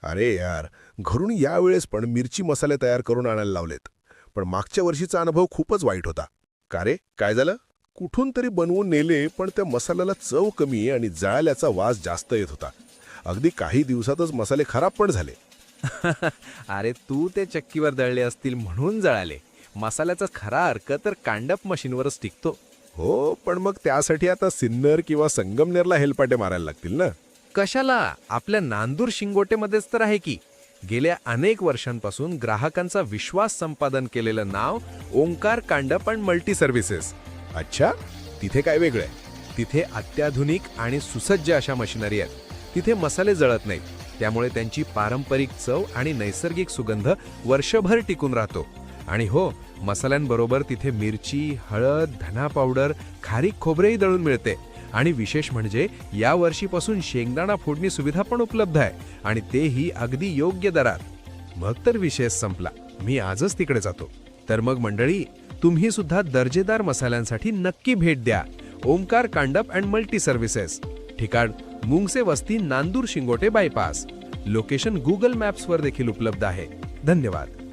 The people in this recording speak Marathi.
अरे यार, घरून यावेळेस पण मिरची मसाले तयार करून आणायला लावलेत. पण मागच्या वर्षीचा अनुभव खूपच वाईट होता. का रे, काय झालं? कुठून तरी बनवून नेले, पण त्या मसाल्याला चव कमी आणि जळाल्याचा वास जास्त येत होता. अगदी काही दिवसातच मसाले खराब पण झाले. अरे तू ते चक्कीवर दळले असतील म्हणून जळाले. मसाल्याचा खरा अर्क तर कांडप मशीनवरच टिकतो. हो, पण मग त्यासाठी आता सिन्नर किंवा संगमनेरला हेलपाटे मारायला लागतील ना. कशाला, आपल्या नांदूर शिंगोटेमध्येच तर आहे की. गेल्या अनेक वर्षांपासून ग्राहकांचा विश्वास संपादन केलेलं नाव ओंकार कांडप अँड मल्टी सर्व्हिसेस. अच्छा, तिथे काय वेगळं आहे? तिथे अत्याधुनिक आणि सुसज्ज अशा मशिनरी आहेत. तिथे मसाले जळत नाहीत, त्यामुळे त्यांची पारंपरिक चव आणि नैसर्गिक सुगंध वर्षभर टिकून राहतो. आणि हो, मसाल्यांबरोबर तिथे मिरची, हळद, धना पावडर, खारीक खोबरेही दळून मिळते. आणि विशेष म्हणजे या वर्षीपासून शेंगदाणा फोडणी सुविधा पण उपलब्ध आहे, आणि तेही अगदी योग्य दरात. मग तर विषय संपला. मी आजच तिकडे जातो. तर मग मंडळी, तुम्ही सुद्धा दर्जेदार मसाल्यांसाठी नक्की भेट द्या. ओंकार कांडप अँड मल्टी सर्व्हिसेस. ठिकाण मुंगसे वस्ती, Nandur Shingote bypass. Location Google मॅप्सवर देखील उपलब्ध आहे. धन्यवाद.